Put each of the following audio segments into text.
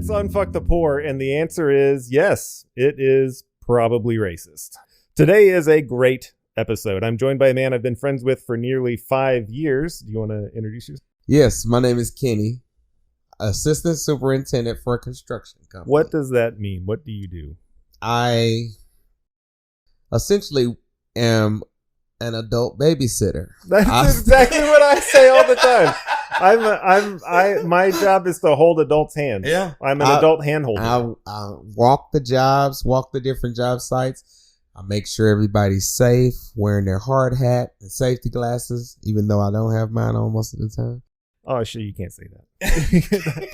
It's Unfuck the Poor, and the answer is yes, it is probably racist. Today is a great episode. I'm joined by a man I've been friends with for nearly 5 years. Do you want to introduce yourself? Yes, my name is Kenny, assistant superintendent for a construction company. What does that mean? What do you do? I essentially am an adult babysitter. That's exactly what I say all the time. My job is to hold adults' hands. Yeah. I'm an adult hand holder. I walk the jobs, walk the different job sites. I make sure everybody's safe, wearing their hard hat and safety glasses, even though I don't have mine on most of the time. Oh, shit, you can't say that.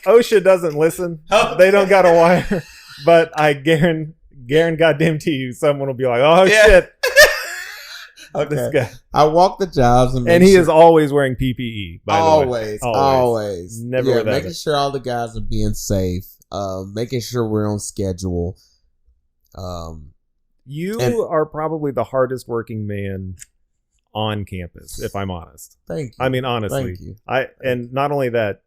OSHA doesn't listen. They don't got a wire. But I guarantee goddamn to you, someone will be like, oh, shit. Okay. This guy. I walk the jobs and he is always wearing PPE, by the way. Always. Never without making it. sure all the guys are being safe, making sure we're on schedule. You are probably the hardest working man on campus, if I'm honest. Thank you. I mean, honestly. Thank you. And not only that,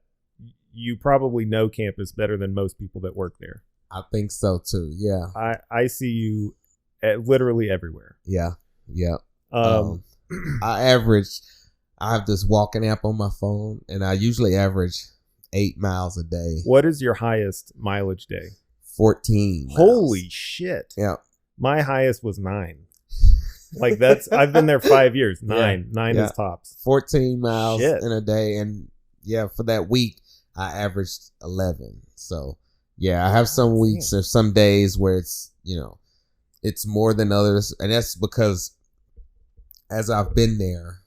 you probably know campus better than most people that work there. I think so too. Yeah. I see you literally everywhere. Yeah. Yeah. Um, I have this walking app on my phone, and I usually average 8 miles a day. What is your highest mileage day? 14 miles. Holy shit. Yeah. My highest was 9. Like I've been there 5 years. 9. Yeah. 9 is tops. 14 miles Shit. in a day. And yeah, for that week, I averaged 11. So yeah, I have some weeks or some days where it's more than others. And that's because as I've been there,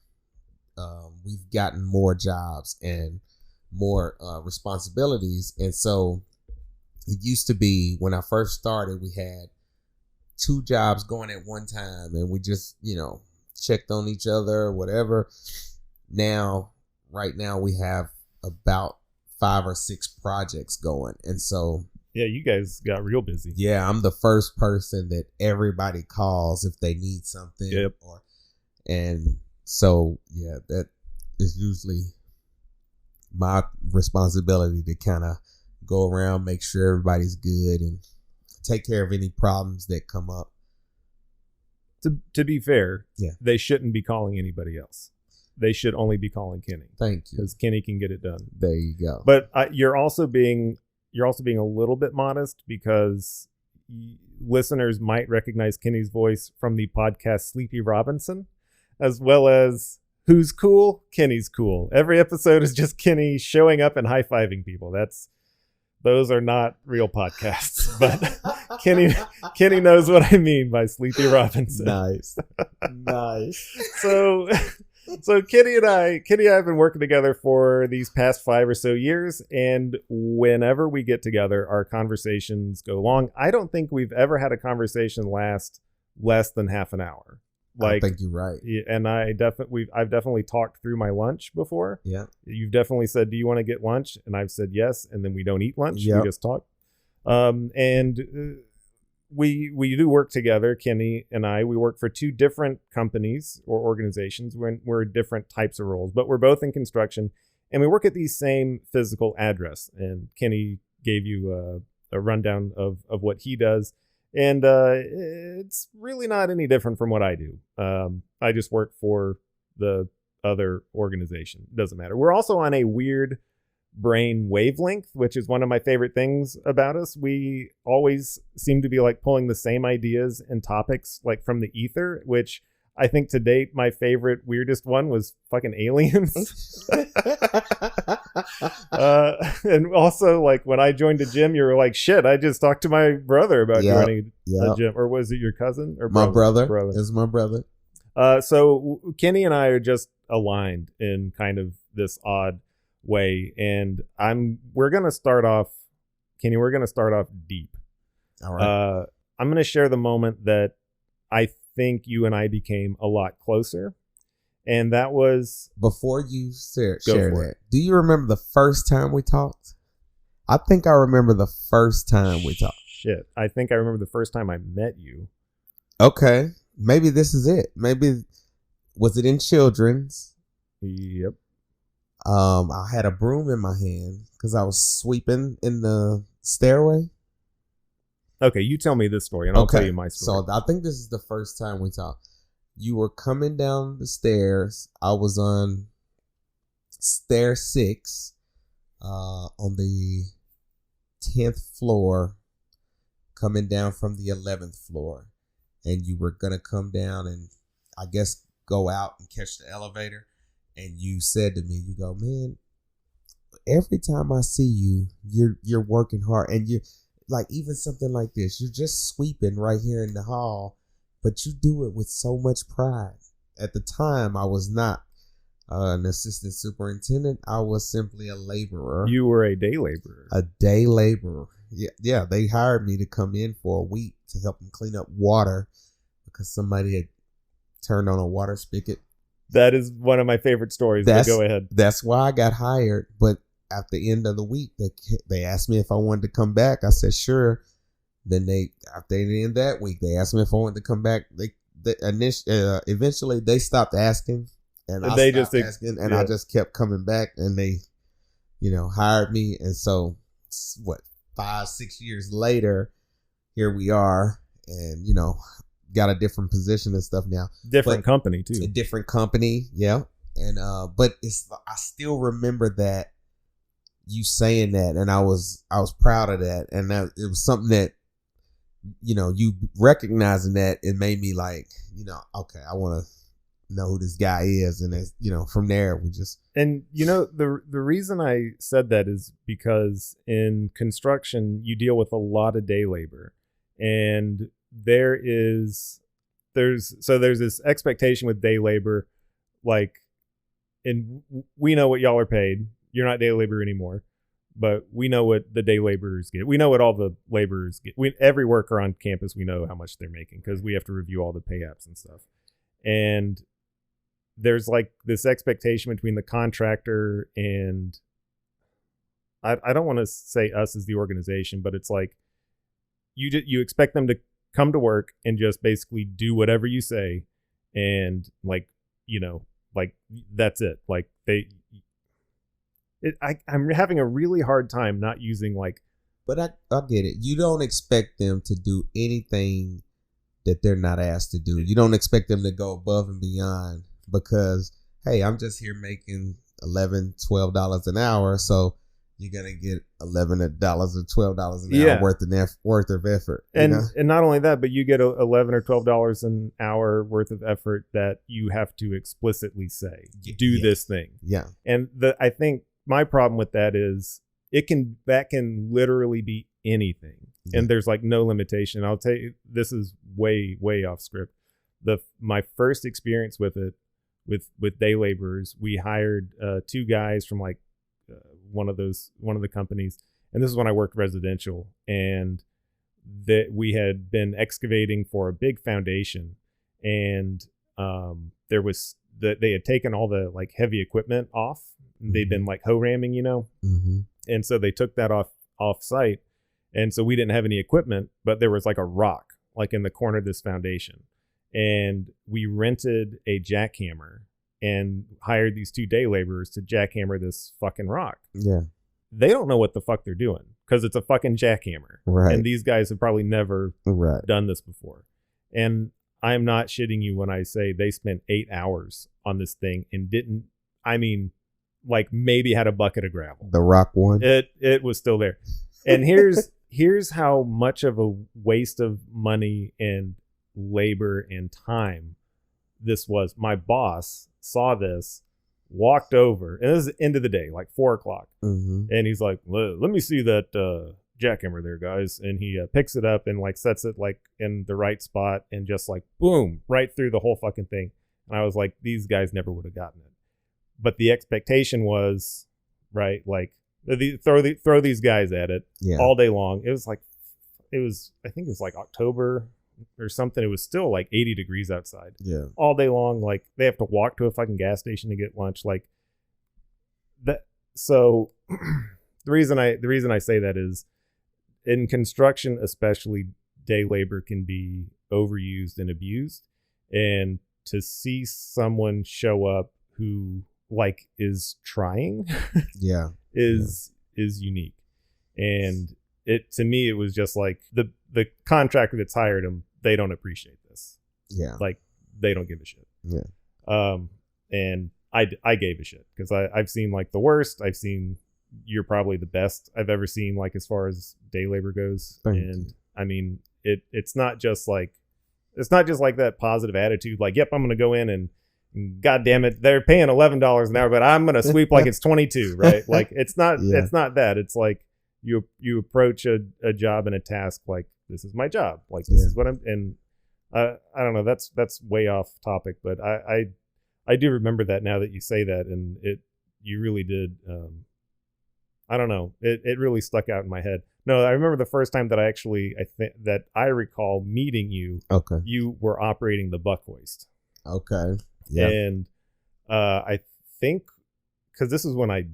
we've gotten more jobs and more responsibilities. And so it used to be when I first started, we had 2 jobs going at one time and we just, checked on each other or whatever. Right now we have about 5 or 6 projects going. And so, yeah, you guys got real busy. yeah, I'm the first person that everybody calls if they need something. Yep. And so, yeah, that is usually my responsibility to kind of go around, make sure everybody's good and take care of any problems that come up. To be fair, yeah, they shouldn't be calling anybody else. They should only be calling Kenny. Thank you. Because Kenny can get it done. There you go. But you're also being a little bit modest because listeners might recognize Kenny's voice from the podcast Sleepy Robinson, as well as Who's Cool? Kenny's Cool. Every episode is just Kenny showing up and high-fiving people. Those are not real podcasts, but Kenny knows what I mean by Sleepy Robinson. Nice. So Kenny and I have been working together for these past 5 or so years, and whenever we get together, our conversations go long. I don't think we've ever had a conversation last less than half an hour. I think you're right. And I've definitely talked through my lunch before. Yeah. You've definitely said, do you want to get lunch? And I've said yes. And then we don't eat lunch. Yep. We just talk. And we do work together. Kenny and I, we work for 2 different companies or organizations. We're different types of roles, but we're both in construction and we work at the same physical address. And Kenny gave you a rundown of what he does. And it's really not any different from what I do. I just work for the other organization. It doesn't matter. We're also on a weird brain wavelength, which is one of my favorite things about us. We always seem to be like pulling the same ideas and topics like from the ether, which I think to date, my favorite, weirdest one was fucking aliens. And also, like, when I joined a gym, you were like, shit, I just talked to my brother about joining a gym. Or was it your cousin? Or my brother. It's my brother. So Kenny and I are just aligned in kind of this odd way. And we're going to start off, Kenny, we're going to start off deep. All right. I'm going to share the moment that I think you and I became a lot closer, and that was before you share that. Do you remember the first time we talked? I think I remember the first time we talked. Shit, I think I remember the first time I met you. Okay, maybe this is it. Maybe was it in Children's? Yep. I had a broom in my hand because I was sweeping in the stairway. Okay, you tell me this story, and I'll tell you my story. So I think this is the first time we talked. You were coming down the stairs. I was on stair 6, on the 10th floor, coming down from the 11th floor, and you were gonna come down and I guess go out and catch the elevator. And you said to me, you go, man, every time I see you, you're working hard, and you like even something like this, you're just sweeping right here in the hall, but you do it with so much pride. At the time, I was not an assistant superintendent. I was simply a laborer. You were a day laborer. A day laborer. Yeah. They hired me to come in for a week to help them clean up water because somebody had turned on a water spigot. That is one of my favorite stories. But go ahead. That's why I got hired. But at the end of the week, they asked me if I wanted to come back. I said sure. Then after the end of that week, they asked me if I wanted to come back. Eventually they stopped asking, and I stopped asking, and I just kept coming back, and they, hired me. And so, 5-6 years later, here we are, and got a different position and stuff now. Different company too. A different company, yeah. And but I still remember that you saying that, and I was proud of that, and that it was something that you recognizing that, it made me like, okay, I want to know who this guy is, and it's, from there we just. And the reason I said that is because in construction you deal with a lot of day labor, and there's this expectation with day labor, like, and we know what y'all are paid. You're not day labor anymore, but we know what the day laborers get. We know what all the laborers get. Every worker on campus, we know how much they're making because we have to review all the pay apps and stuff. And there's like this expectation between the contractor and I don't want to say us as the organization, but it's like you expect them to come to work and just basically do whatever you say, and like that's it. Like I'm having a really hard time not using like. But I get it. You don't expect them to do anything that they're not asked to do. You don't expect them to go above and beyond because, hey, I'm just here making $11, $12 an hour, so you're gonna get $11 or $12 an hour worth of effort. And not only that, but you get $11 or $12 an hour worth of effort that you have to explicitly say, do this thing. Yeah. And I think my problem with that is that can literally be anything. Yeah. And there's like no limitation. I'll tell you, this is way, way off script. My first experience with it, with day laborers, we hired 2 guys from like one of the companies, and this is when I worked residential, and that we had been excavating for a big foundation, and there was they had taken all the like heavy equipment off. Mm-hmm. They'd been like hoe ramming, mm-hmm. And so they took that off site, and so we didn't have any equipment, but there was like a rock like in the corner of this foundation, and we rented a jackhammer and hired these 2 day laborers to jackhammer this fucking rock. Yeah. They don't know what the fuck they're doing because it's a fucking jackhammer. Right. And these guys have probably never done this before. And I'm not shitting you when I say they spent 8 hours on this thing and like maybe had a bucket of gravel. The rock one. It was still there. And here's how much of a waste of money and labor and time this was. My boss saw this, walked over, and this is the end of the day, like 4:00, mm-hmm. and he's like, let me see that jackhammer there, guys. And he picks it up and like sets it like in the right spot, and just like boom, right through the whole fucking thing. And I was like, these guys never would have gotten it. But the expectation was, right, like throw these guys at it all day long. I think it was like October or something. It was still like 80 degrees outside. Yeah. All day long. Like they have to walk to a fucking gas station to get lunch. Like that. So the reason I say that is in construction, especially, day labor can be overused and abused. And to see someone show up who like is trying Yeah. is unique. And it, to me, it was just like the contractor that's hired him, they don't appreciate this. Yeah. Like they don't give a shit. Yeah. And I gave a shit because I've seen like the worst. I've seen, you're probably the best I've ever seen, like as far as day labor goes. Thank and you. I mean, it's not just like that positive attitude. Like, yep, I'm going to go in and God damn it, they're paying $11 an hour, but I'm going to sweep like it's 22, right? Like it's not, Yeah. it's not that. It's like you approach a job and a task like, this is my job. Like this is what I'm, and I don't know, that's way off topic, but I do remember that now that you say that, and you really did. I don't know. It really stuck out in my head. No, I remember the first time that I recall meeting you. Okay. You were operating the buck hoist. Okay. Yeah. And I think because this is when I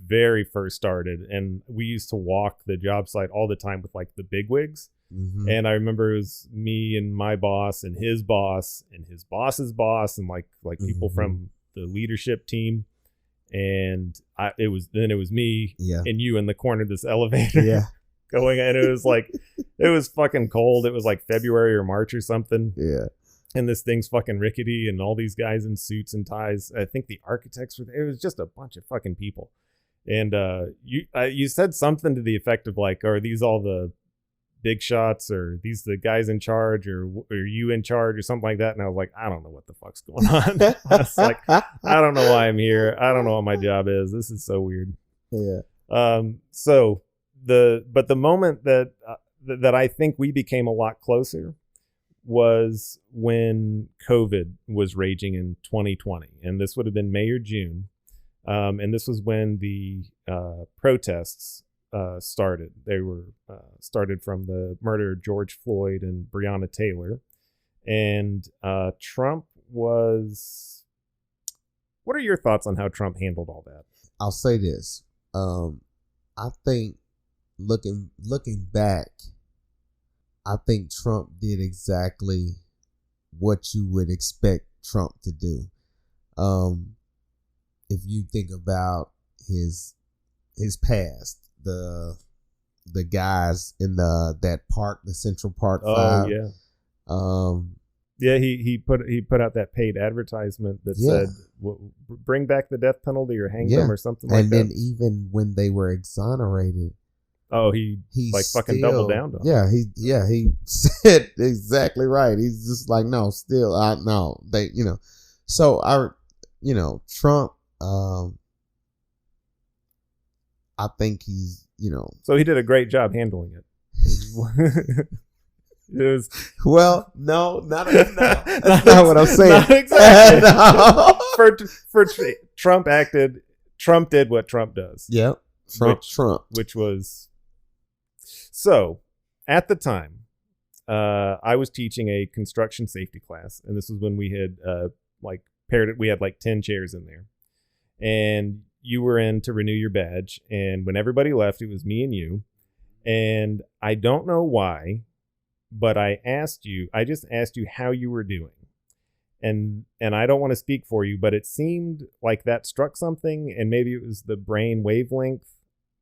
very first started, and we used to walk the job site all the time with like the bigwigs. Mm-hmm. And I remember it was me and my boss and his boss's boss and like people from the leadership team. And it was me and you in the corner of this elevator. Yeah. Going, and it was like, it was fucking cold. It was like February or March or something. Yeah. And this thing's fucking rickety, and all these guys in suits and ties. I think the architects were there. It was just a bunch of fucking people. And you said something to the effect of like, are these all the big shots, or these the guys in charge, or are you in charge, or something like that? And I was like, I don't know what the fuck's going on. I was like, I don't know why I'm here. I don't know what my job is. This is so weird. Yeah. So the moment that I think we became a lot closer was when COVID was raging in 2020, and this would have been May or June. And this was when the protests started. They were started from the murder of George Floyd and Breonna Taylor. And Trump was... What are your thoughts on how Trump handled all that? I'll say this. I think looking back, I think Trump did exactly what you would expect Trump to do. If you think about his past, the guys in that park, the Central Park 5. Oh yeah. He put out that paid advertisement that said, bring back the death penalty or hang them or something like that. And then even when they were exonerated, he like fucking doubled down on it. He said exactly right. He's just like, no, still, no, they, so Trump, I think he's, So he did a great job handling it. It was, well, no, that's not what I'm saying. Not exactly. No. For Trump did what Trump does. Yep. Which was, so at the time, I was teaching a construction safety class, and this was when we had paired it. We had like 10 chairs in there, and you were in to renew your badge. And when everybody left, it was me and you. And I don't know why, but I just asked you how you were doing. And I don't want to speak for you, but it seemed like that struck something, and maybe it was the brain wavelength,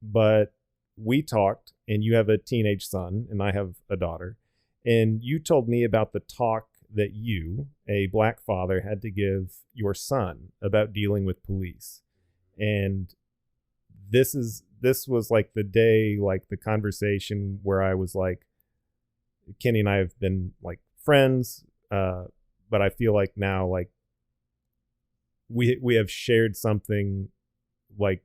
but we talked, and you have a teenage son and I have a daughter, and you told me about the talk that you, a black father, had to give your son about dealing with police. And this was like the day, like the conversation where I was like, Kenny and I have been like friends, but I feel like now, like we have shared something, like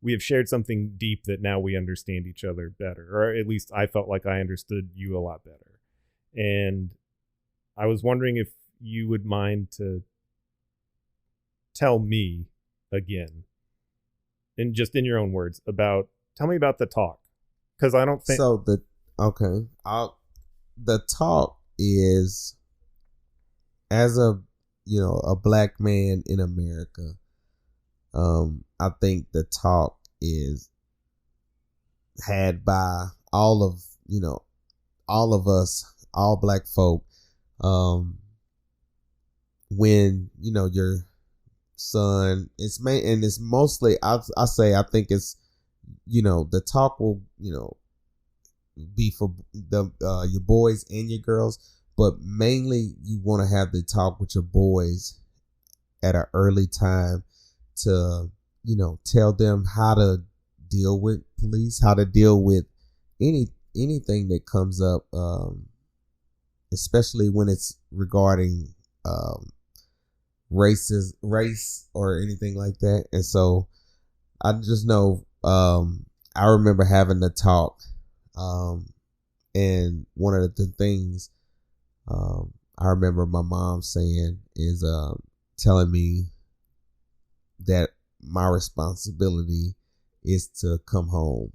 we have shared something deep that now we understand each other better, or at least I felt like I understood you a lot better. And I was wondering if you would mind to tell me again, and just in your own words, tell me about the talk, because I don't think so. The talk is, as a black man in America, I think the talk is had by all of us, all black folk, when son. And it's mostly, I think it's, the talk will, be for the your boys and your girls, but mainly you want to have the talk with your boys at an early time to, tell them how to deal with police, how to deal with anything that comes up, especially when it's regarding race or anything like that. And so I just know, I remember having the talk, and one of the things I remember my mom saying is telling me that my responsibility is to come home.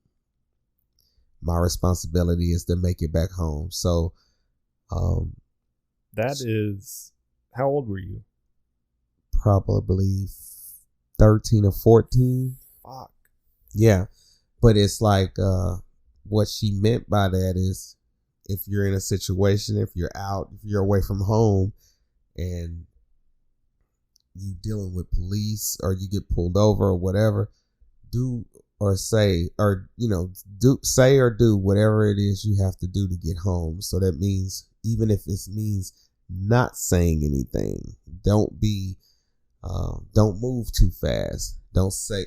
My responsibility is to make it back home. So that is, how old were you? Probably 13 or 14. Fuck. Yeah. But it's like, what she meant by that is, if you're in a situation, if you're out, if you're away from home and you dealing with police or you get pulled over or whatever, do or say, or, say or do whatever it is you have to do to get home. So that means, even if it means not saying anything, don't move too fast. Don't say,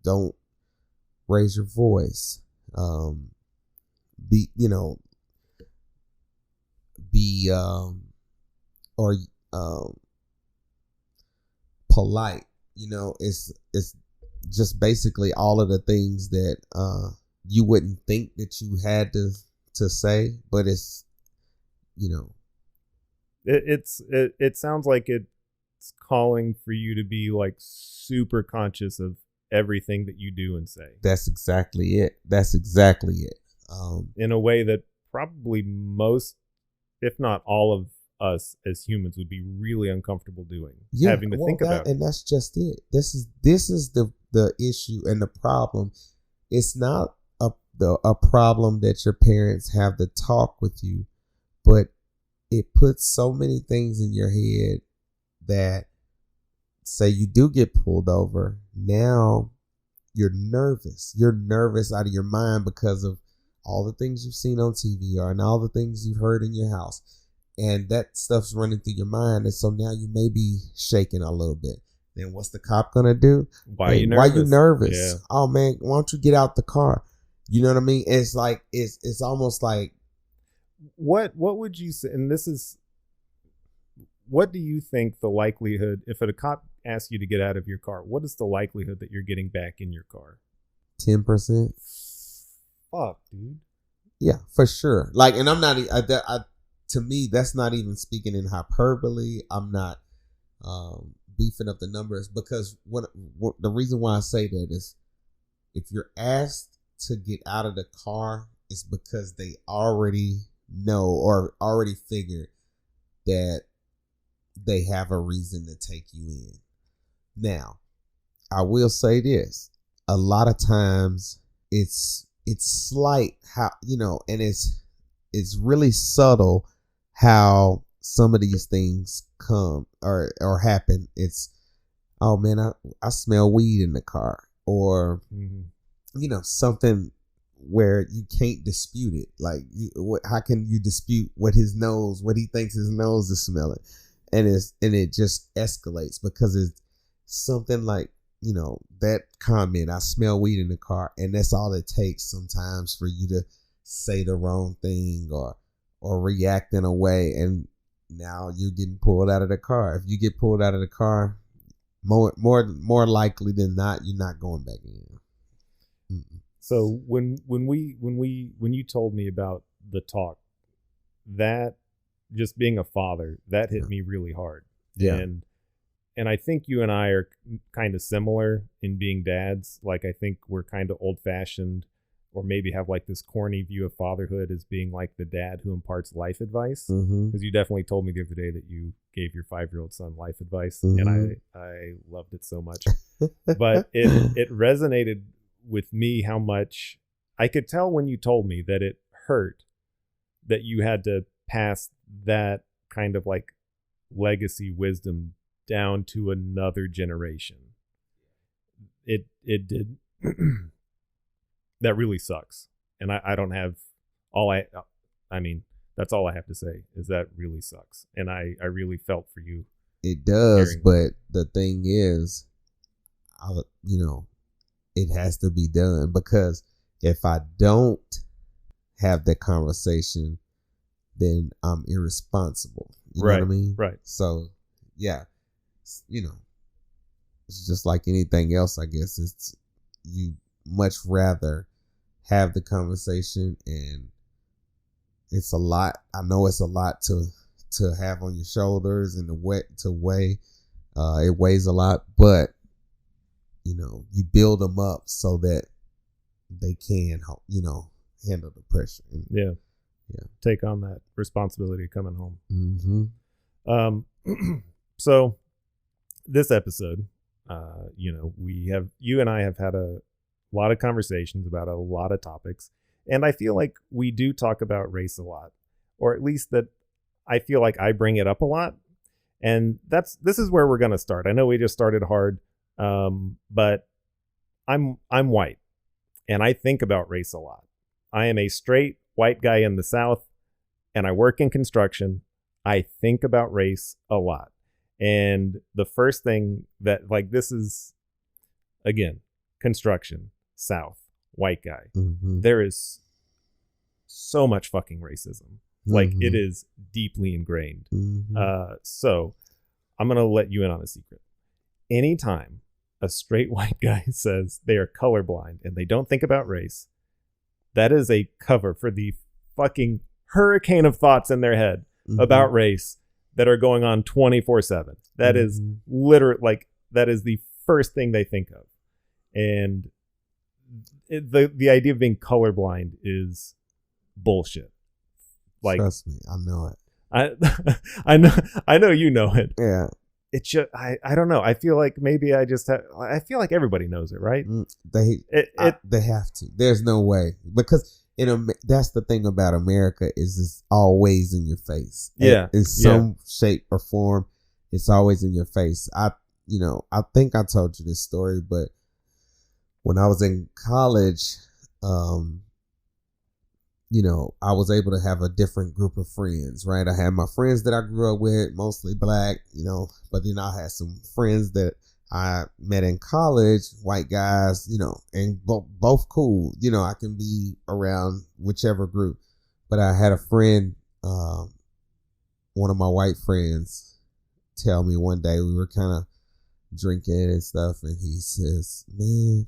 don't raise your voice. Be polite. It's just basically all of the things that you wouldn't think that you had to say, but it's it sounds like it's calling for you to be like super conscious of everything that you do and say. That's exactly it. In a way that probably most, if not all of us as humans, would be really uncomfortable doing. Yeah, having to think about it. And that's just it. This is the issue and the problem. It's not a problem that your parents have to talk with you, but it puts so many things in your head that, say you do get pulled over, now you're nervous. You're nervous out of your mind because of all the things you've seen on TV and all the things you've heard in your house. And that stuff's running through your mind. And so now you may be shaking a little bit. Then what's the cop going to do? Why are you nervous? Yeah. Oh, man, why don't you get out the car? You know what I mean? It's like, it's almost like. What would you say? And this is, what do you think the likelihood, if a cop asks you to get out of your car, what is the likelihood that you're getting back in your car? 10%. Fuck, dude. Yeah, for sure. Like, and I'm not, to me, that's not even speaking in hyperbole. I'm not beefing up the numbers, because what the reason why I say that is, if you're asked to get out of the car, it's because they already know or already figured that they have a reason to take you in. Now, I will say this: a lot of times it's slight how, and it's really subtle how some of these things come or happen. It's, oh man, I smell weed in the car, or something where you can't dispute it. Like, how can you dispute what he thinks his nose is smelling? And it just escalates because it's something like, that comment, I smell weed in the car, and that's all it takes sometimes for you to say the wrong thing or react in a way, and now you're getting pulled out of the car. If you get pulled out of the car, more likely than not, you're not going back in. Mm-mm. So when you told me about the talk, that, just being a father, that hit me really hard. Yeah. And I think you and I are kind of similar in being dads. Like, I think we're kind of old fashioned, or maybe have like this corny view of fatherhood as being like the dad who imparts life advice. Because you definitely told me the other day that you gave your 5-year-old son life advice, and I loved it so much. But it resonated with me how much I could tell when you told me that it hurt that you had to pass that kind of like legacy wisdom down to another generation. It did. That really sucks. And I don't have I mean, that's all I have to say is that really sucks. And I really felt for you. It does, but the thing is, it has to be done, because if I don't have that conversation, then I'm irresponsible. You know what I mean? Right. So, yeah, it's just like anything else, I guess. It's you much rather have the conversation, and it's a lot. I know it's a lot to have on your shoulders and to weigh. It weighs a lot, but you build them up so that they can, handle the pressure. Yeah. Take on that responsibility coming home. Mm-hmm. So this episode, you and I have had a lot of conversations about a lot of topics, and I feel like we do talk about race a lot, or at least that I feel like I bring it up a lot. And this is where we're going to start. I know we just started hard, but I'm white, and I think about race a lot. I am a straight white guy in the South, and I work in construction. I think about race a lot. And the first thing that, like, this is, again, construction, South, white guy. Mm-hmm. There is so much fucking racism. Like, Mm-hmm. it is deeply ingrained. Mm-hmm. So I'm going to let you in on a secret. Anytime a straight white guy says they are colorblind and they don't think about race, that is a cover for the fucking hurricane of thoughts in their head Mm-hmm. about race that are going on 24/7. That Mm-hmm. is literally, like, that is the first thing they think of. And the idea of being colorblind is bullshit. Like, trust me, I know it. I know you know it. Yeah. It's just, I don't know. I feel like maybe I feel like everybody knows it, right? They have to. There's no way, because that's the thing about America, is it's always in your face. Yeah. In some shape or form, it's always in your face. I think I told you this story, but when I was in college, I was able to have a different group of friends, right? I had my friends that I grew up with, mostly black, but then I had some friends that I met in college, white guys, and both cool. I can be around whichever group. But I had a friend, one of my white friends, tell me one day, we were kind of drinking and stuff, and he says, "Man,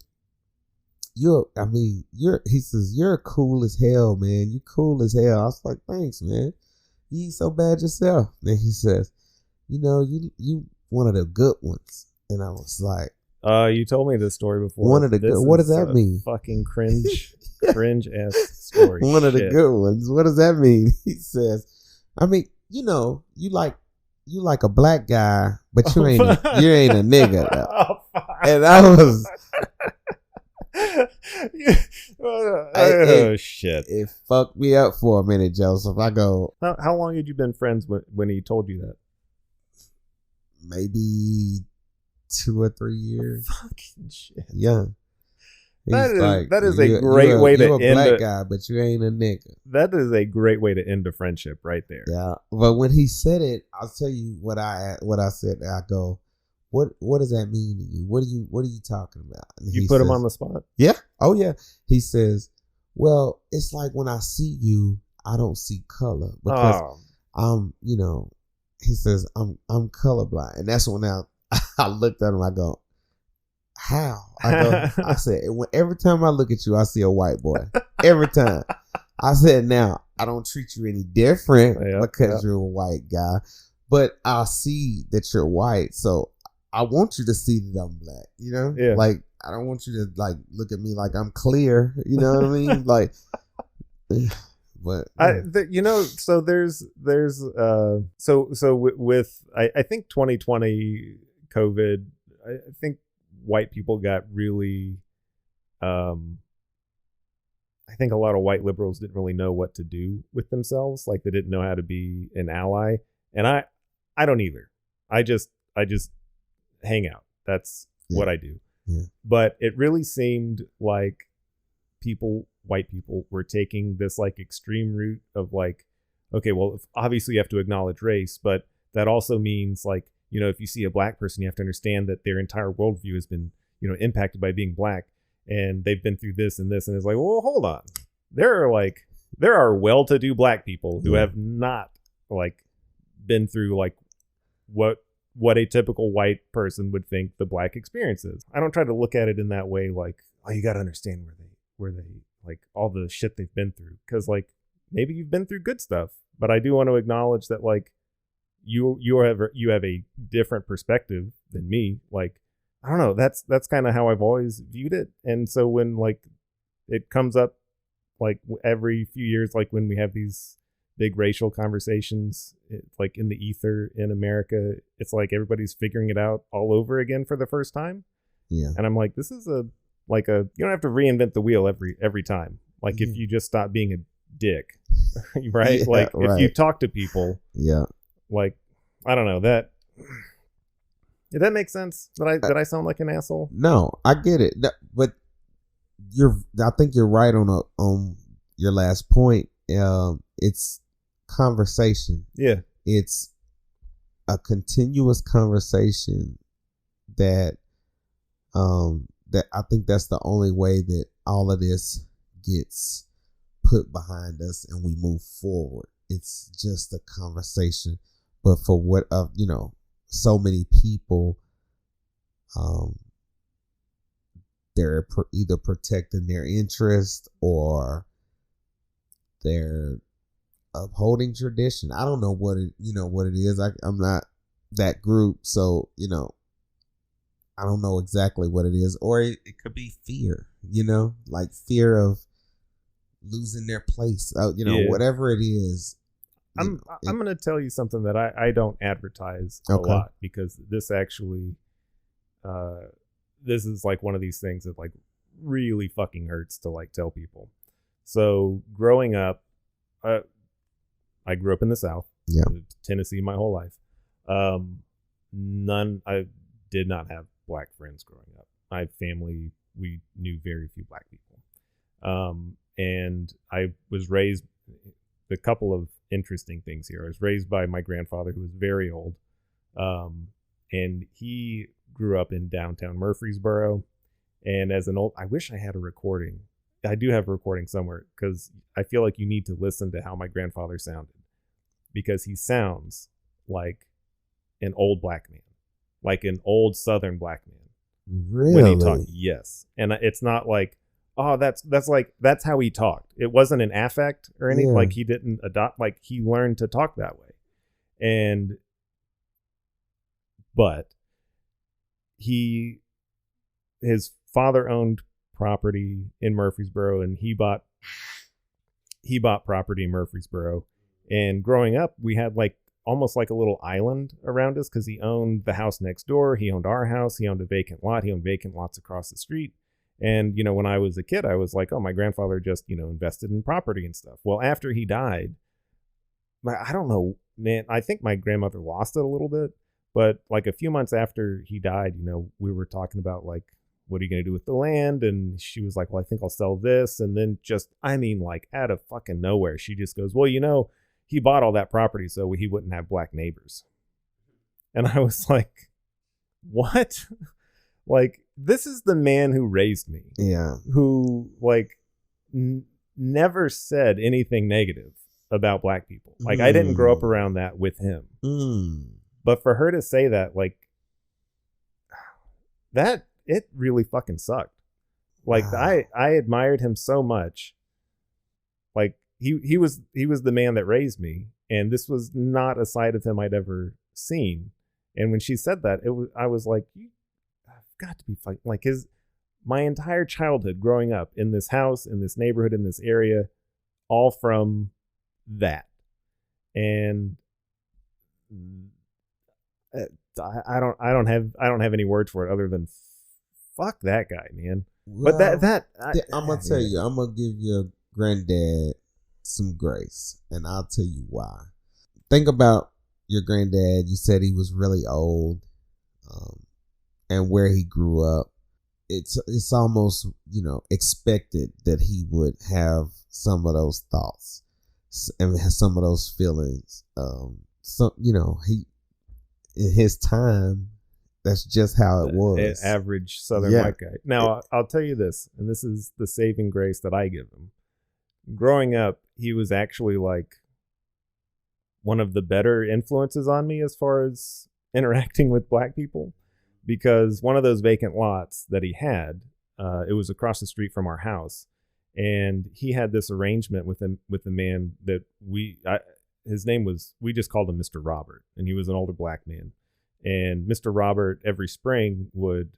he says, you're cool as hell, man. You cool as hell." I was like, "Thanks, man. You ain't so bad yourself." Then he says, you one of the good ones." And I was like, you told me this story before. One of the good. What does that mean? Fucking cringe ass story. One of the good ones. What does that mean? He says, you like a black guy, but you ain't a nigga. And I was shit. It fucked me up for a minute, Joseph. I go, how long had you been friends when he told you that? Maybe 2 or 3 years. Fucking shit. Yeah. That is a great way to end a black guy, but you ain't a nigga. That is a great way to end a friendship right there. Yeah. But when he said it, I'll tell you what I said. I go, what does that mean to you? What are you talking about? And you put him on the spot? Yeah. Oh yeah. He says, "Well, it's like when I see you, I don't see color, because he says, I'm colorblind." And that's when I looked at him, I go, "How?" I said, "Every time I look at you, I see a white boy. Every time." I said, "Now, I don't treat you any different because you're a white guy, but I see that you're white. So I want you to see that I'm black, Yeah. Like, I don't want you to look at me like I'm clear. You know what I mean? Like, but so there's with I think 2020 COVID, I think white people got really, I think a lot of white liberals didn't really know what to do with themselves. Like, they didn't know how to be an ally. And I don't either. I just hang out. That's what I do. Yeah. But it really seemed like white people were taking this like extreme route of like, okay, well, obviously you have to acknowledge race, but that also means like, you know, if you see a black person, you have to understand that their entire worldview has been, you know, impacted by being black, and they've been through this and this. And it's like, well, hold on. There are well-to-do black people who have not like been through like what a typical white person would think the black experience is. I don't try to look at it in that way, like, oh, you got to understand where they like all the shit they've been through, because like maybe you've been through good stuff, but I do want to acknowledge that like you have a different perspective than me. Like, I don't know, that's kind of how I've always viewed it. And so when like it comes up like every few years, like when we have these big racial conversations, like in the ether in America, it's like everybody's figuring it out all over again for the first time. Yeah. And I'm like, this is you don't have to reinvent the wheel every time. Like if you just stop being a dick, right? Like if you talk to people, like, I don't know, did that make sense? Did I sound like an asshole? No, I get it. But I think you're right on your last point. It's conversation. Yeah. It's a continuous conversation that I think that's the only way that all of this gets put behind us and we move forward. It's just a conversation. But for what so many people, they're either protecting their interest or they're upholding tradition. I don't know what it is. I'm not that group, so I don't know exactly what it is. Or it could be fear, like fear of losing their place. Whatever it is. I'm going to tell you something that I don't advertise a lot, because this actually, this is like one of these things that like really fucking hurts to like tell people. So growing up, I grew up in the South, Tennessee, my whole life. I did not have black friends growing up. My family, we knew very few black people. And I was raised, a couple of interesting things here. I was raised by my grandfather, who was very old. And he grew up in downtown Murfreesboro. And as an old, I wish I had a recording. I do have a recording somewhere, because I feel like you need to listen to how my grandfather sounded, because he sounds like an old black man, like an old Southern black man. Really? When he talked, yes. And it's not like, oh, that's how he talked. It wasn't an affect or anything. Like he didn't adopt, like he learned to talk that way. But his father owned property in Murfreesboro, and he bought property in Murfreesboro. And growing up, we had like almost like a little island around us, because he owned the house next door, he owned our house, he owned a vacant lot, he owned vacant lots across the street. And when I was a kid, I was like, oh, my grandfather just invested in property and stuff. Well, after he died, I don't know, man, I think my grandmother lost it a little bit. But like a few months after he died, we were talking about like, what are you going to do with the land? And she was like, well, I think I'll sell this. And then like out of fucking nowhere, she just goes, well, he bought all that property so he wouldn't have black neighbors. And I was like, what? Like, this is the man who raised me. Yeah. Who like never said anything negative about black people. Like, I didn't grow up around that with him. But for her to say that, like, that, it really fucking sucked. Like, wow. I admired him so much. Like, he was the man that raised me, and this was not a side of him I'd ever seen. And when she said that, I was like, I've got to be fucking, like, my entire childhood growing up in this house, in this neighborhood, in this area, all from that. And I don't have any words for it other than fuck that guy, man. Well, but I'm gonna tell you, I'm gonna give your granddad some grace, and I'll tell you why. Think about your granddad. You said he was really old. and where he grew up, it's almost, expected that he would have some of those thoughts and some of those feelings. He in his time, that's just how it was. An average Southern white guy. Now, I'll tell you this, and this is the saving grace that I give him. Growing up, he was actually like one of the better influences on me as far as interacting with black people, because one of those vacant lots that he had, it was across the street from our house, and he had this arrangement with the man that his name was, we just called him Mr. Robert, and he was an older black man. And Mr. Robert every spring would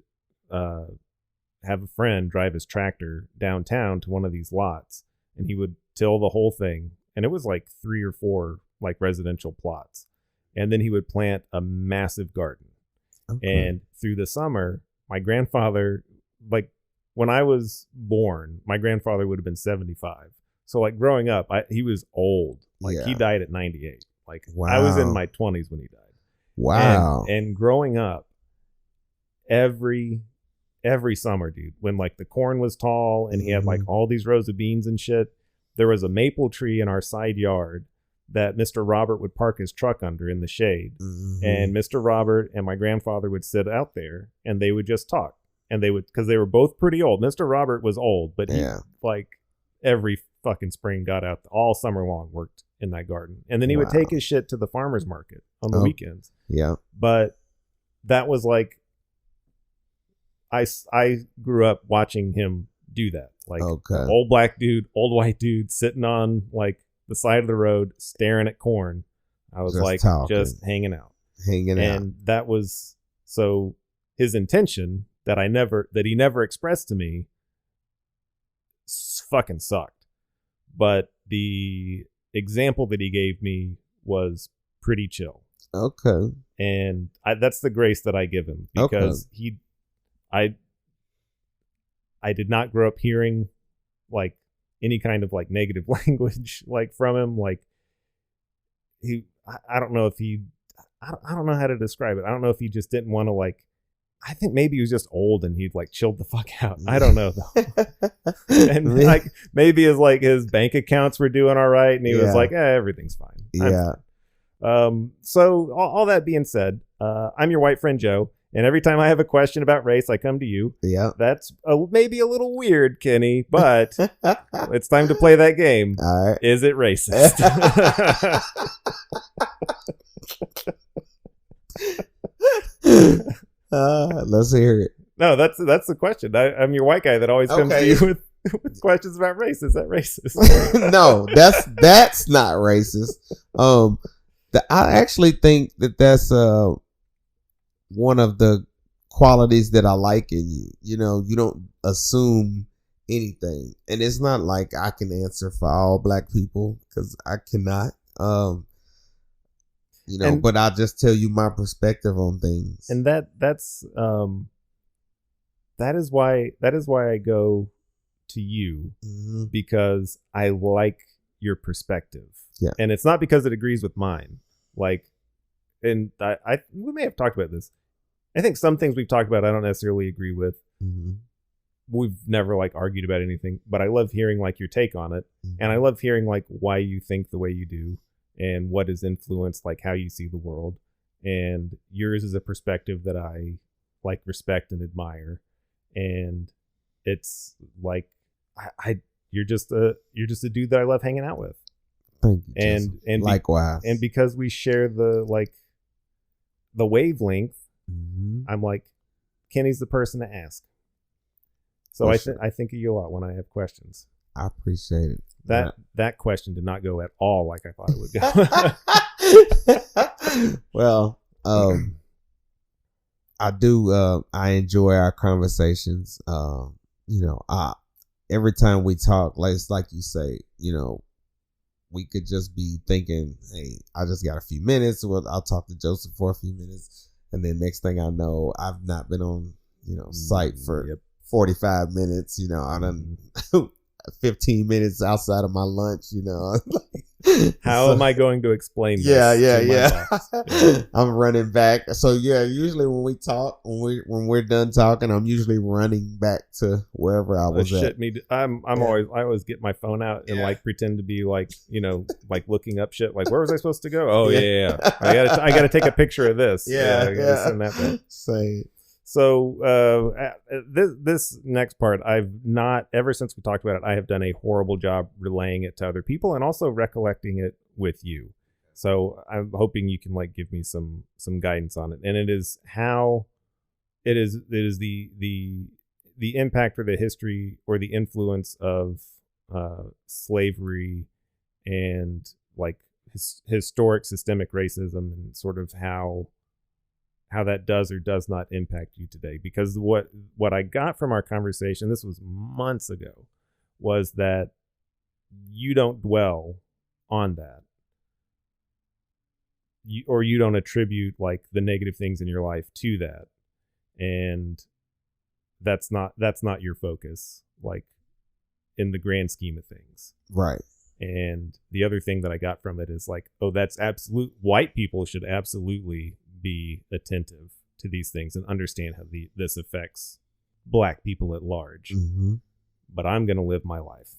have a friend drive his tractor downtown to one of these lots, and he would till the whole thing, and it was like 3 or 4 like residential plots, and then he would plant a massive garden. Okay. And through the summer, my grandfather, like when I was born, my grandfather would have been 75. So like growing up, he was old. Like he died at 98. Like wow. I was in my 20s when he died. Wow. And growing up, every summer, dude, when like the corn was tall and he had like all these rows of beans and shit, there was a maple tree in our side yard that Mr. Robert would park his truck under in the shade. Mm-hmm. And Mr. Robert and my grandfather would sit out there and they would just talk. And they would, because they were both pretty old. Mr. Robert was old, but he like every fucking spring got out all summer long, worked in that garden. And then he would take his shit to the farmer's market on the weekends. Yeah. But that was like, I grew up watching him do that. Like old black dude, old white dude sitting on like the side of the road staring at corn. I was just like talking. Just hanging out. And that was, so his intention that he never expressed to me fucking sucked. But the example that he gave me was pretty chill. Okay. And that's the grace that I give him, because I did not grow up hearing like any kind of like negative language like from him. Like I don't know if I don't know how to describe it. I don't know if he just didn't want to like, I think maybe he was just old and he'd like chilled the fuck out. I don't know though. And like maybe his bank accounts were doing all right and he was like, everything's fine. Yeah. So all that being said, I'm your white friend Joe, and every time I have a question about race, I come to you. Yeah. That's maybe a little weird, Kenny, but it's time to play that game. All right. Is it racist? Let's hear it. No, that's the question. I'm your white guy that always comes to you with questions about race. Is that racist? No, that's not racist. I actually think that's one of the qualities that I like in you. You know, you don't assume anything, and it's not like I can answer for all black people, because I cannot. But I'll just tell you my perspective on things. And that is why I go to you, because I like your perspective. Yeah. And it's not because it agrees with mine. Like, and we may have talked about this. I think some things we've talked about I don't necessarily agree with. Mm-hmm. We've never like argued about anything, but I love hearing like your take on it. Mm-hmm. And I love hearing like why you think the way you do and what has influenced like how you see the world. And yours is a perspective that I like respect and admire. And it's like you're just a dude that I love hanging out with. Thank you. And likewise. And because we share the wavelength, I'm like, Kenny's the person to ask. So I think of you a lot when I have questions. I appreciate it. That question did not go at all like I thought it would go. Well, I do. I enjoy our conversations. Every time we talk, like you say, we could just be thinking, hey, I just got a few minutes. Well, I'll talk to Joseph for a few minutes. And then next thing I know, I've not been on, site for 45 minutes. I done 15 minutes outside of my lunch, How am I going to explain this? Yeah, to my yeah. boss? I'm running back. So yeah, usually when we talk, when we're done talking, I'm usually running back to wherever I was at. I always get my phone out and Yeah. like pretend to be like, like looking up shit. Like, where was I supposed to go? Oh yeah. I gotta take a picture of this. I gotta send that back. Say. So this next part, I've not, ever since we talked about it, I have done a horrible job relaying it to other people and also recollecting it with you. So I'm hoping you can like give me some guidance on it. And it is how it is the impact or the history or the influence of slavery and like historic systemic racism, and sort of how that does or does not impact you today. Because what I got from our conversation, this was months ago, was that you don't dwell on that. You don't attribute like the negative things in your life to that. And that's not your focus, like in the grand scheme of things. Right. And the other thing that I got from it is like, oh, that's absolute. White people should absolutely be attentive to these things and understand how this affects black people at large. Mm-hmm. But I'm going to live my life.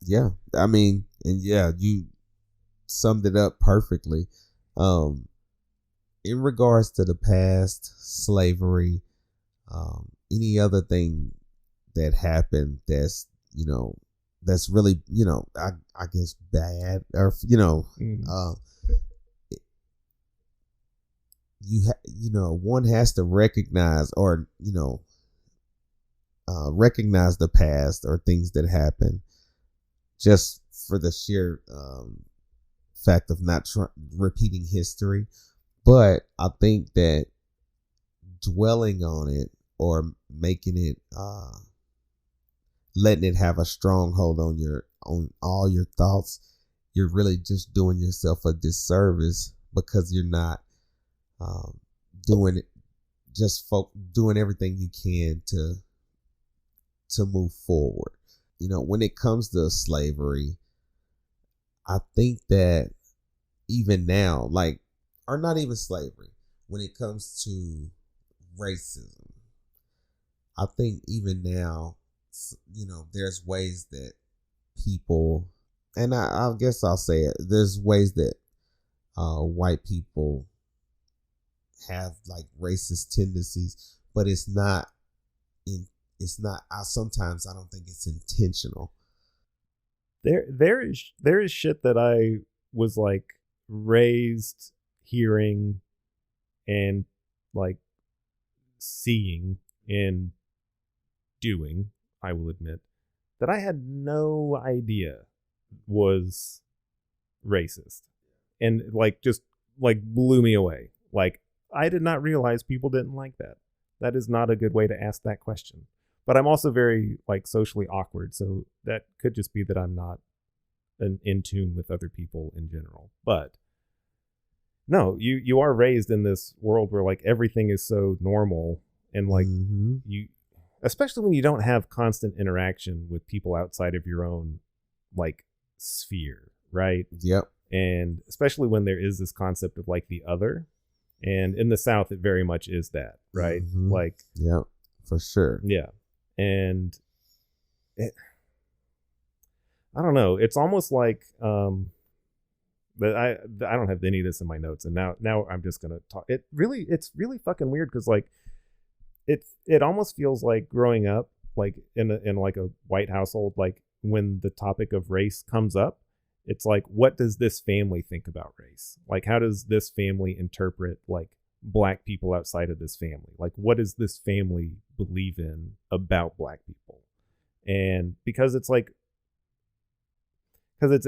Yeah. I mean, and yeah, you summed it up perfectly. In regards to the past, slavery, any other thing that happened that's really, I guess bad, or, one has to recognize, or recognize the past or things that happen, just for the sheer fact of not repeating history. But I think that dwelling on it or making it, letting it have a stronghold on all your thoughts, you're really just doing yourself a disservice, because you're not doing it, just doing everything you can to move forward. When it comes to slavery, I think that even now, like, or not even slavery, when it comes to racism, I think even now, there's ways that people, and I guess I'll say it, there's ways that white people have like racist tendencies, but sometimes I don't think it's intentional. There is shit that I was like raised hearing and like seeing and doing, I will admit, that I had no idea was racist, and like just like blew me away. Like, I did not realize people didn't like that. That is not a good way to ask that question. But I'm also very like socially awkward, so that could just be that I'm not in tune with other people in general. But no, you are raised in this world where like everything is so normal, and like you, especially when you don't have constant interaction with people outside of your own like sphere, right? Yep. And especially when there is this concept of like the other, and in the South it very much is that, right? Like, yeah, for sure. Yeah. And I don't know, it's almost like but I don't have any of this in my notes, and now I'm just gonna talk. It's really fucking weird, because like it almost feels like growing up like in like a white household, like when the topic of race comes up, it's like, what does this family think about race? Like, how does this family interpret like black people outside of this family? Like, what does this family believe in about black people? And because it's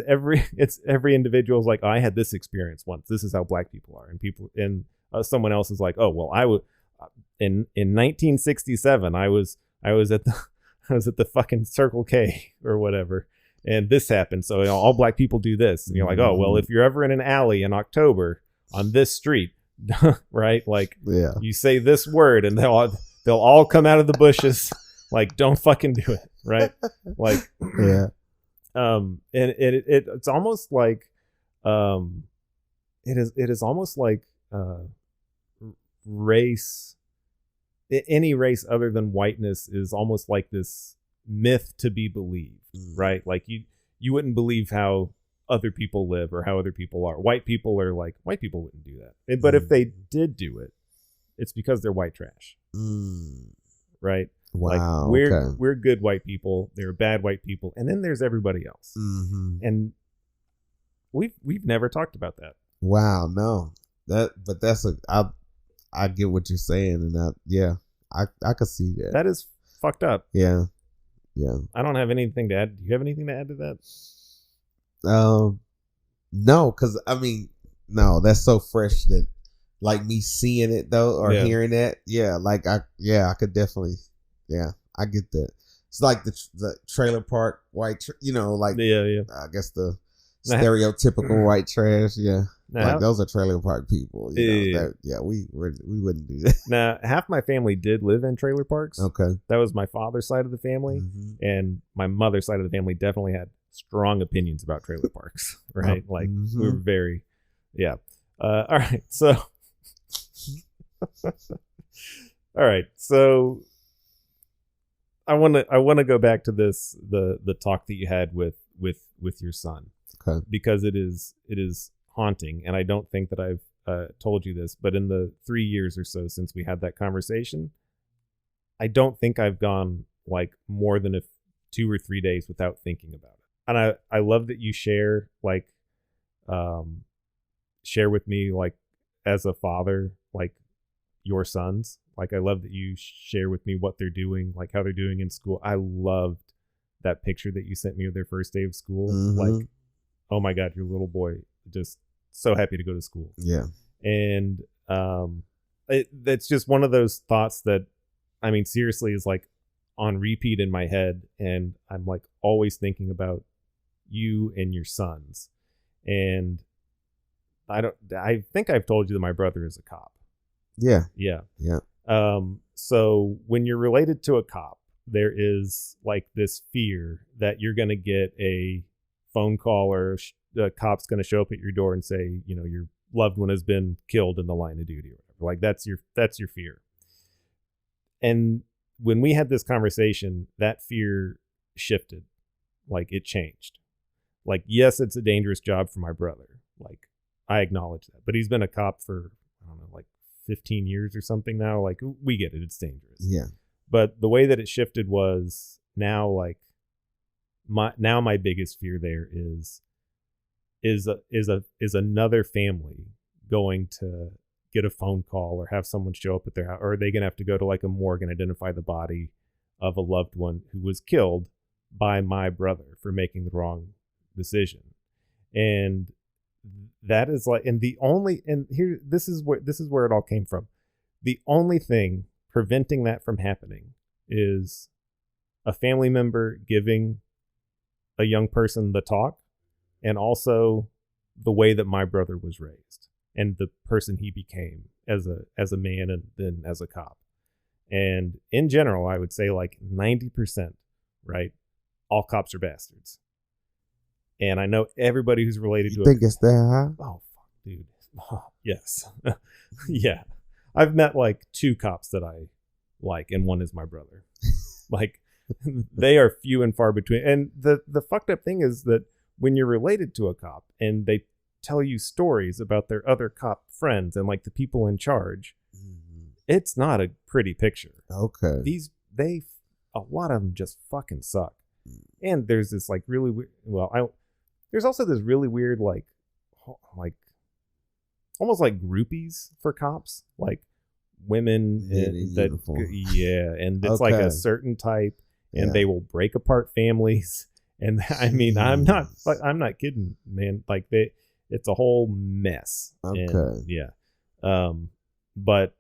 every individual's like, oh, I had this experience once, this is how black people are, and someone else is like, oh well, I would in 1967 I was at the fucking Circle K or whatever, and this happened, so all black people do this, and you're like, oh well, if you're ever in an alley in October on this street, right, like, yeah, you say this word and they'll all come out of the bushes, like, don't fucking do it, right? Like, yeah. It's almost like, it is almost like, race, any race other than whiteness is almost like this myth to be believed, right? Like you wouldn't believe how other people live or how other people are. White people are like, white people wouldn't do that. But if they did do it, it's because they're white trash. Right? Wow. Like okay. we're good white people, there are bad white people, and then there's everybody else. And we've never talked about that. Wow, no. But that's I get what you're saying, and I could see that. That is fucked up. Yeah. I don't have anything to add. Do you have anything to add to that? No, because I mean, no, that's so fresh that, like, me seeing it though or hearing that, like I could definitely, I get that. It's like the trailer park white, like I guess the stereotypical white trash, like those are trailer park people. We wouldn't do that. Now, half my family did live in trailer parks. Okay, that was my father's side of the family, and my mother's side of the family definitely had strong opinions about trailer parks. Right, we were very, all right, so. All right, so I want to go back to this the talk that you had with your son, okay, because it is haunting, and I don't think that I've told you this, but in the 3 years or so since we had that conversation, I don't think I've gone like more than 2 or 3 days without thinking about it. And I love that you share with me, like, as a father, like, your sons. Like, I love that you share with me what they're doing, like how they're doing in school. I loved that picture that you sent me of their first day of school. Like, oh my God, your little boy, just so happy to go to school. Yeah. And that's just one of those thoughts that, I mean, seriously, is like on repeat in my head. And I'm like always thinking about you and your sons. And I think I've told you that my brother is a cop. Yeah. So when you're related to a cop, there is like this fear that you're going to get a phone call or the cop's going to show up at your door and say, your loved one has been killed in the line of duty or whatever. Like, that's your fear. And when we had this conversation, that fear shifted. Like, it changed. Like, yes, it's a dangerous job for my brother. Like, I acknowledge that, but he's been a cop for, I don't know, like 15 years or something now. Like, we get it. It's dangerous. Yeah. But the way that it shifted was now, like, my biggest fear there is another family going to get a phone call or have someone show up at their house, or are they going to have to go to like a morgue and identify the body of a loved one who was killed by my brother for making the wrong decision. And that is like, and here, this is where it all came from. The only thing preventing that from happening is a family member giving a young person the talk, and also the way that my brother was raised and the person he became as a man and then as a cop. And in general, I would say like 90%, right? All cops are bastards. And I know everybody who's related to it. You think it's that high? Oh, fuck, dude. Oh, yes. Yeah. I've met like 2 cops that I like, and one is my brother. Like, they are few and far between. And the fucked up thing is that when you're related to a cop and they tell you stories about their other cop friends and like the people in charge, it's not a pretty picture. Okay. A lot of them just fucking suck. And there's this like really weird, there's also this really weird, like almost like groupies for cops, like women and it's like a certain type, and they will break apart families. And I mean, I'm not kidding, man. Like it's a whole mess. Okay. And, but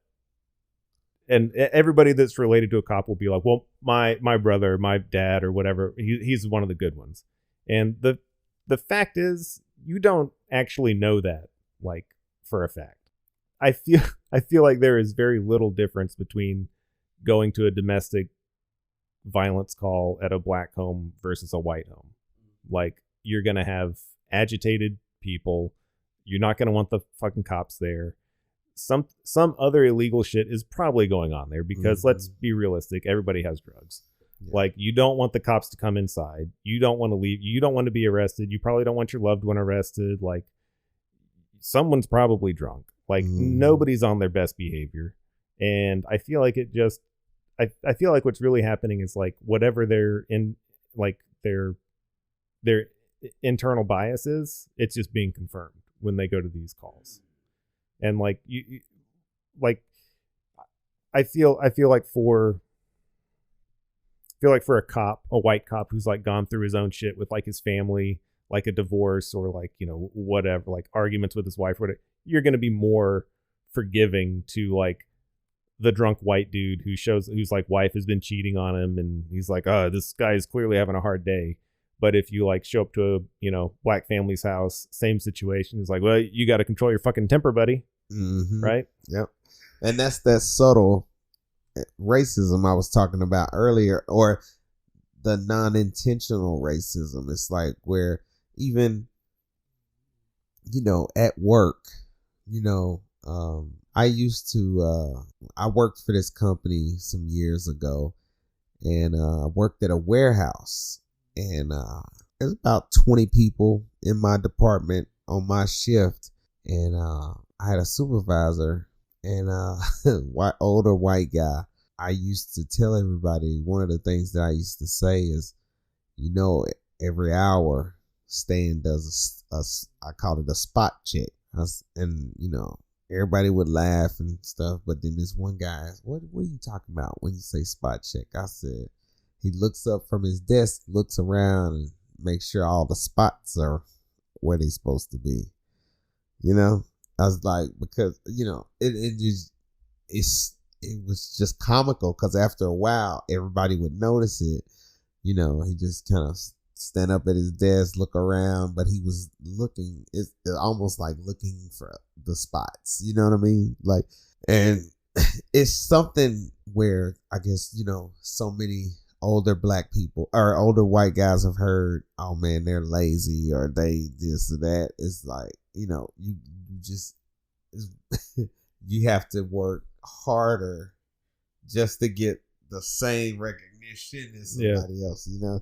everybody that's related to a cop will be like, well, my brother, my dad, or whatever, he's one of the good ones. And the fact is, you don't actually know that, like, for a fact. I feel like there is very little difference between going to a domestic violence call at a black home versus a white home. Like, you're going to have agitated people. You're not going to want the fucking cops there. Some other illegal shit is probably going on there because let's be realistic. Everybody has drugs. Yeah. Like, you don't want the cops to come inside. You don't want to leave. You don't want to be arrested. You probably don't want your loved one arrested. Like, someone's probably drunk. Like, nobody's on their best behavior. And I feel like it just, I feel like what's really happening is like whatever their internal bias is, it's just being confirmed when they go to these calls. And like I feel like for a cop, a white cop who's like gone through his own shit with like his family, like a divorce or like, you know, whatever, like arguments with his wife, whatever, you're going to be more forgiving to like the drunk white dude whose like wife has been cheating on him and he's like, oh, this guy is clearly having a hard day. But if you like show up to a, you know, black family's house, same situation, it's like, well, you got to control your fucking temper, buddy. Right? Yep. And that's that subtle racism I was talking about earlier, or the non-intentional racism. It's like where even, you know, at work, you know, I used to, I worked for this company some years ago, and I worked at a warehouse, and there's about 20 people in my department on my shift, and I had a supervisor and older white guy. I used to tell everybody, one of the things that I used to say is, you know, every hour Stan does I called it a spot check. And, you know, everybody would laugh and stuff. But then this one guy, what are you talking about when you say spot check? I said, he looks up from his desk, looks around and makes sure all the spots are where they're supposed to be. You know, I was like, because, you know, it was just comical because after a while, everybody would notice it. You know, he just kind of stand up at his desk, look around, but he was looking, it's almost like looking for the spots. You know what I mean? Like, and it's something where I guess, you know, so many older black people or older white guys have heard, oh man, they're lazy or they this or that. It's like, you know, you just, you have to work harder just to get the same recognition as somebody else, you know?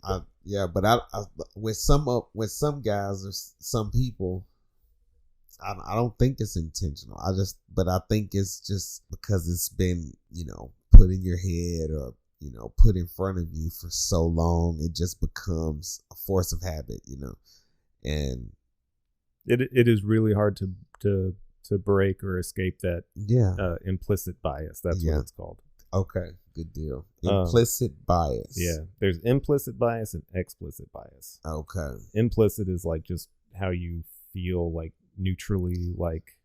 And, but I with some guys or some people, I don't think it's intentional. But I think it's just because it's been, you know, put in your head or, you know, put in front of you for so long, it just becomes a force of habit, you know. And it is really hard to break or escape that implicit bias. That's what it's called. Okay, good deal. Implicit bias. Yeah, there's implicit bias and explicit bias. Okay. Implicit is like just how you feel, like neutrally, like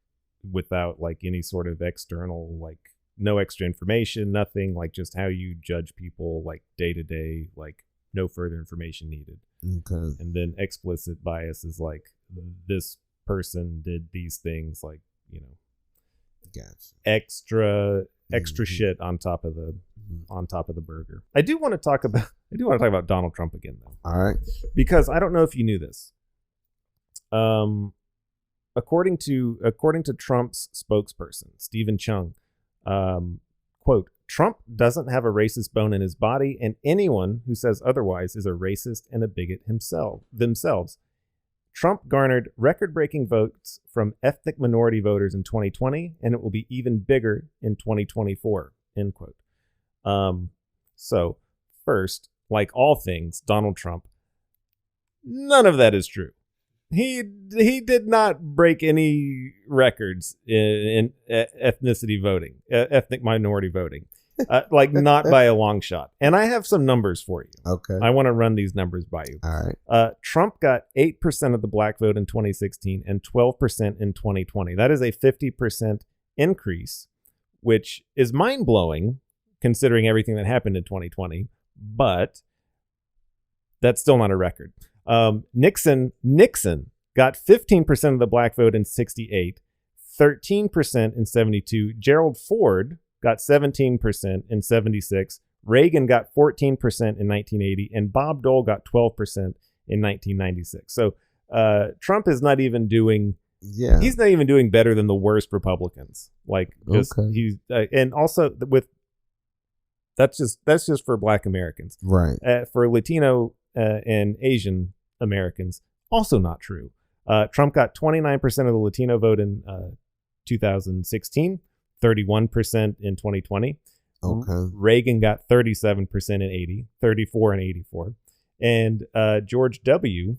without like any sort of external, like no extra information, nothing, like just how you judge people like day to day, like no further information needed. Okay. And then explicit bias is like this person did these things, like, you know, extra shit on top of the burger. I do want to talk about Donald Trump again, though. All right. Because I don't know if you knew this. According to Trump's spokesperson, Stephen Chung, quote, Trump doesn't have a racist bone in his body, and anyone who says otherwise is a racist and a bigot themselves. Trump garnered record-breaking votes from ethnic minority voters in 2020, and it will be even bigger in 2024, end quote. So first, like all things Donald Trump, none of that is true. He did not break any records in ethnicity voting, ethnic minority voting, like not by a long shot. And I have some numbers for you. Okay. I want to run these numbers by you. All right. Trump got 8% of the black vote in 2016 and 12% in 2020. That is a 50% increase, which is mind-blowing considering everything that happened in 2020, but that's still not a record. Nixon got 15% of the black vote in 68, 13% in 72. Gerald Ford got 17% in 76. Reagan got 14% in 1980, and Bob Dole got 12% in 1996. So Trump is not even doing. Yeah, he's not even doing better than the worst Republicans. Like, just he's and also with that's just for Black Americans, right? For Latino and Asian Americans, also not true. Trump got 29% of the Latino vote in 2016, 31% in 2020. Okay. Reagan got 37% in 80, 34 in 84, and George W.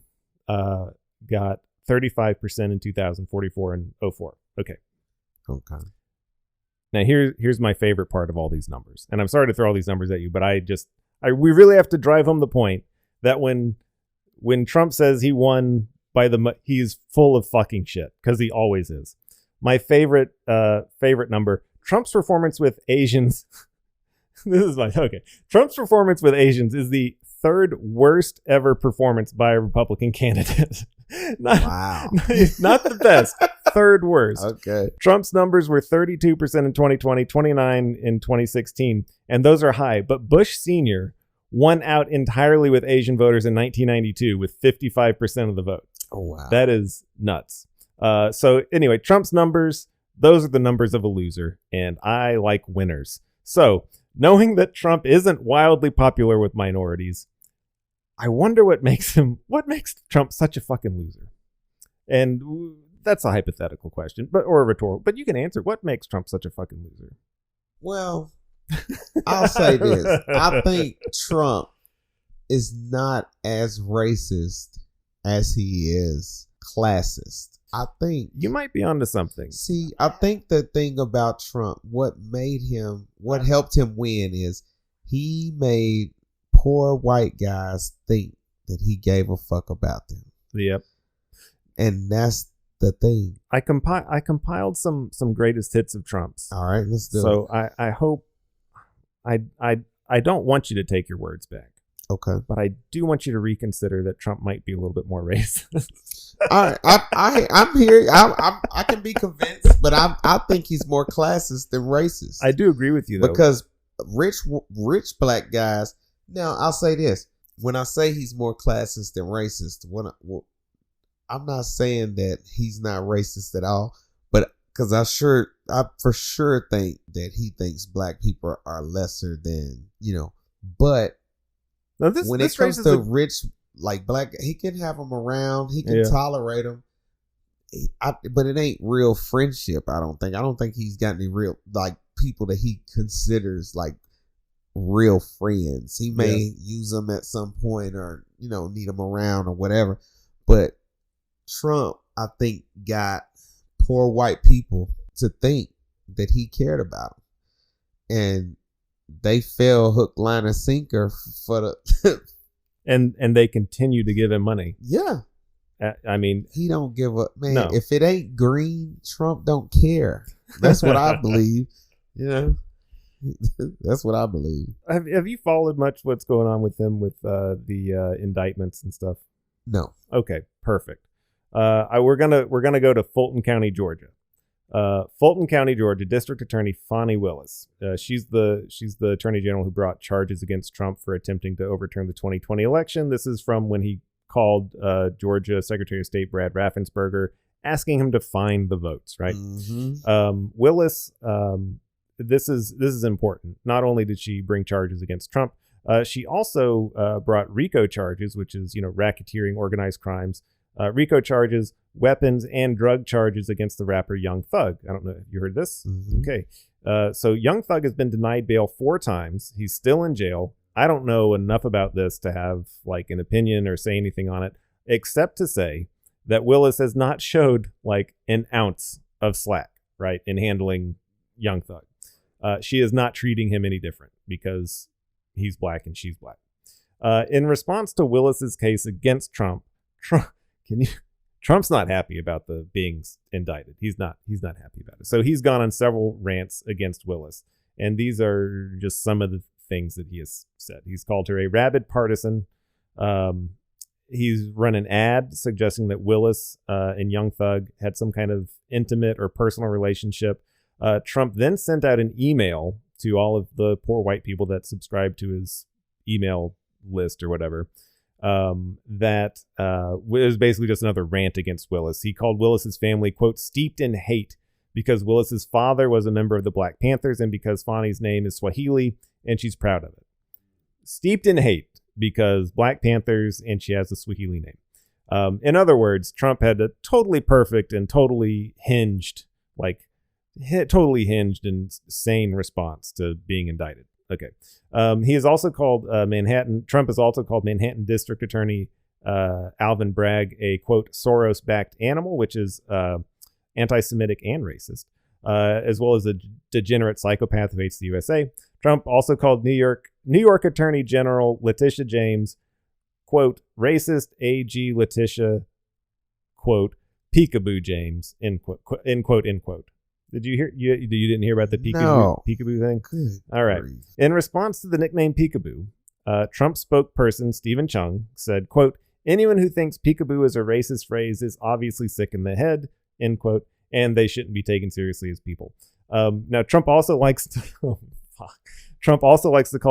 Got 35% in 2000, 44 in 04. Okay. Now here's my favorite part of all these numbers, and I'm sorry to throw all these numbers at you, but we really have to drive home the point that when Trump says he won by he's full of fucking shit, because he always is. My favorite number: Trump's performance with Asians. This is Trump's performance with Asians is the third worst ever performance by a Republican candidate. Wow. Not the best. Third worst. Okay. Trump's numbers were 32% in 2020, 29 in 2016, and those are high. But Bush Sr. won out entirely with Asian voters in 1992 with 55% of the vote. Oh, wow. That is nuts. So anyway, Trump's numbers, those are the numbers of a loser, and I like winners. So knowing that Trump isn't wildly popular with minorities, I wonder what makes Trump such a fucking loser. And that's a hypothetical question, or a rhetorical, but you can answer. What makes Trump such a fucking loser? Well, I'll say this. I think Trump is not as racist as he is classist. I think you might be onto something. See, I think the thing about Trump, what helped him win is he made poor white guys think that he gave a fuck about them. Yep. And that's the thing. I compiled some greatest hits of Trump's. All right, let's do it. So I hope I don't want you to take your words back. Okay. But I do want you to reconsider that Trump might be a little bit more racist. All right, I'm here. I can be convinced, but I think he's more classist than racist. I do agree with you, though. Because rich black guys. Now, I'll say this: when I say he's more classist than racist, I'm not saying that he's not racist at all, but because I for sure think that he thinks black people are lesser than, but when it comes to rich, like black, he can have them around, he can tolerate them, but it ain't real friendship. I don't think he's got any real, like, people that he considers like real friends. He may use them at some point, or need them around or whatever, but Trump, I think, got poor white people to think that he cared about them, and they fell hook, line, and sinker for the and they continue to give him money. Yeah, I mean, he don't give up, man. No. If it ain't green, Trump don't care. That's what I believe. That's what I believe. Have you followed much what's going on with him with the indictments and stuff? No. Okay, perfect. We're gonna go to Fulton County, Georgia. Fulton County, Georgia, District Attorney Fani Willis. She's the Attorney General who brought charges against Trump for attempting to overturn the 2020 election. This is from when he called Georgia Secretary of State Brad Raffensperger, asking him to find the votes. Right. Mm-hmm. Willis. This is important. Not only did she bring charges against Trump, she also brought RICO charges, which is racketeering, organized crimes. RICO charges, weapons, and drug charges against the rapper Young Thug. I don't know if you heard this. Mm-hmm. Okay. So Young Thug has been denied bail 4 times. He's still in jail. I don't know enough about this to have like an opinion or say anything on it, except to say that Willis has not showed like an ounce of slack, right, in handling Young Thug. She is not treating him any different because he's black and she's black. In response to Willis's case against Trump, Trump's not happy about the being indicted. He's not happy about it. So he's gone on several rants against Willis, and these are just some of the things that he has said. He's called her a rabid partisan. He's run an ad suggesting that Willis and Young Thug had some kind of intimate or personal relationship. Trump then sent out an email to all of the poor white people that subscribe to his email list or whatever. That was basically just another rant against Willis. He called Willis's family, quote, steeped in hate because Willis's father was a member of the Black Panthers and because Fani's name is Swahili and she's proud of it. Steeped in hate because Black Panthers and she has a Swahili name. In other words, Trump had a totally perfect and totally hinged, totally hinged and sane response to being indicted. Okay. He is also called Trump has also called Manhattan District Attorney Alvin Bragg a, quote, Soros-backed animal, which is anti-Semitic and racist, as well as a degenerate psychopath who hates the USA. Trump also called New York Attorney General Letitia James, quote, racist AG Letitia, quote, peekaboo James, end quote, end quote. Did you hear? You didn't hear about the peekaboo thing? Good all right. grief. In response to the nickname peekaboo, Trump spokesperson Stephen Chung said, quote, anyone who thinks peekaboo is a racist phrase is obviously sick in the head, end quote, and they shouldn't be taken seriously as people. Now, Trump also likes to call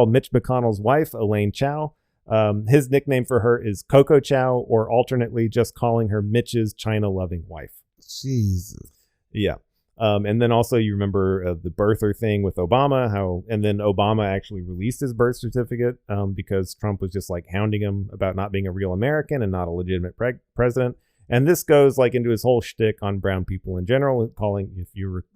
Mitch McConnell's wife, Elaine Chao. His nickname for her is Coco Chow, or alternately just calling her Mitch's China-loving wife. Jesus. Yeah. And then also you remember the birther thing with Obama, and then Obama actually released his birth certificate because Trump was just like hounding him about not being a real American and not a legitimate president. And this goes like into his whole shtick on brown people in general,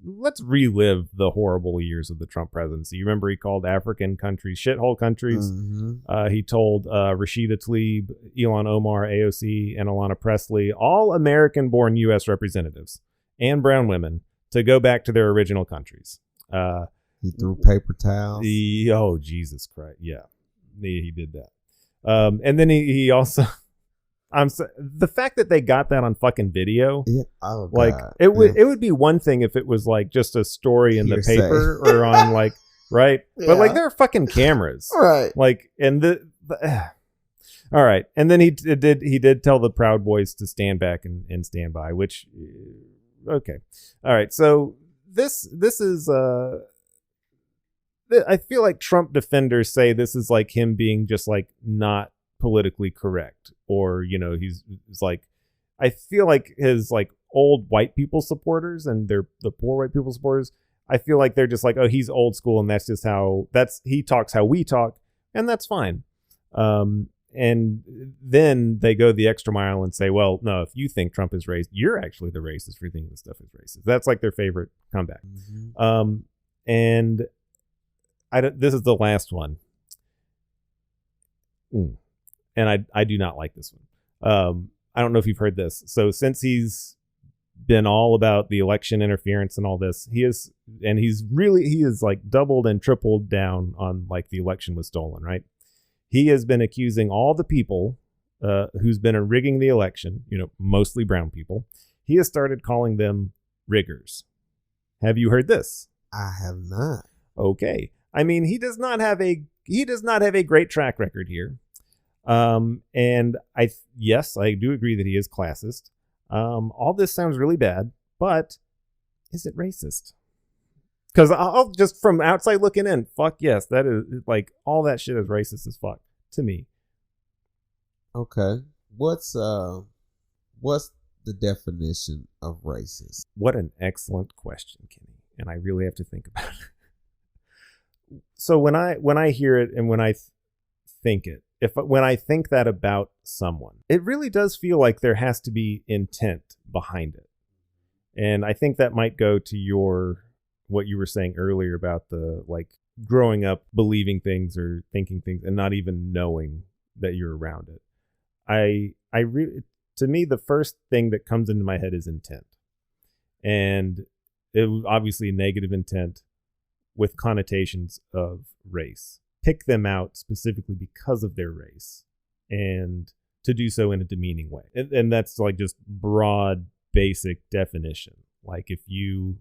let's relive the horrible years of the Trump presidency. You remember he called African countries shithole countries. Mm-hmm. He told Rashida Tlaib, Ilhan Omar, AOC, and Alana Presley, all American-born U.S. representatives and brown women, to go back to their original countries. He threw paper towels. Oh, Jesus Christ. Yeah. He did that. And then he also... the fact that they got that on fucking video, yeah. Oh, like God. it would be one thing if it was like just a story in Hearsay. the paper or on like, right. Yeah. But like there are fucking cameras. Right. Like, and all right. And then he did tell the Proud Boys to stand back and stand by, which, okay. All right. So this is, I feel like Trump defenders say this is like him being just like not politically correct, or he's like, I feel like his like old white people supporters and the poor white people supporters, I feel like they're just like, oh, he's old school and that's just he talks how we talk, and that's fine. And then they go the extra mile and say, well, no, if you think Trump is racist, you're actually the racist for thinking this stuff is racist. That's like their favorite comeback. Mm-hmm. And this is the last one. And I do not like this one. I don't know if you've heard this. So since he's been all about the election interference and all this, he is like doubled and tripled down on like the election was stolen, right? He has been accusing all the people who's been rigging the election, mostly brown people. He has started calling them riggers. Have you heard this? I have not. Okay. I mean, he does not have a great track record here. And yes, I do agree that he is classist. All this sounds really bad, but is it racist? Because I'll just from outside looking in, fuck yes, that is like all that shit is racist as fuck to me. Okay, what's the definition of racist? What an excellent question, Kenny, and I really have to think about it. So when I hear it and when I think it, when I think that about someone, it really does feel like there has to be intent behind it, and I think that might go to what you were saying earlier about the like growing up believing things or thinking things and not even knowing that you're around it. I really, to me, the first thing that comes into my head is intent, and it was obviously negative intent with connotations of race. Pick them out specifically because of their race, and to do so in a demeaning way. And that's like just broad, basic definition. Like if you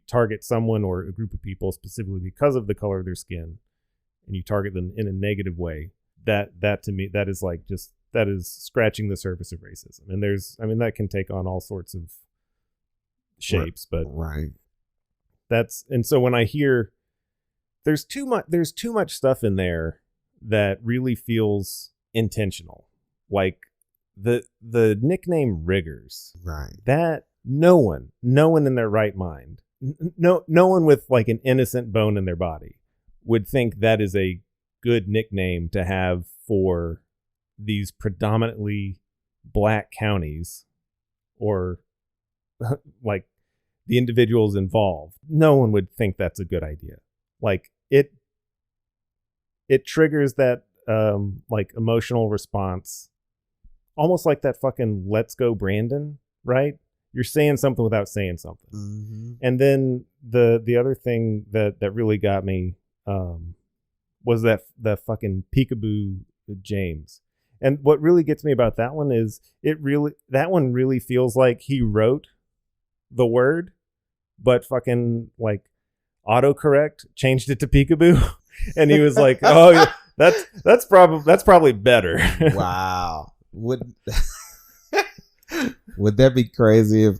target someone or a group of people specifically because of the color of their skin, and you target them in a negative way, that to me, that is scratching the surface of racism. And that can take on all sorts of shapes, but right. And so when I hear there's too much stuff in there that really feels intentional. Like the nickname Riggers. Right. That no one in their right mind, no one with like an innocent bone in their body would think that is a good nickname to have for these predominantly black counties or like the individuals involved. No one would think that's a good idea. Like it triggers that like emotional response, almost like that fucking "Let's Go Brandon," right? You're saying something without saying something. Mm-hmm. And then the other thing that really got me was that fucking Peekaboo James. And what really gets me about that one is that one really feels like he wrote the word, but fucking like autocorrect changed it to Peekaboo, and he was like, "Oh, yeah, that's probably better." Wow. Would that be crazy if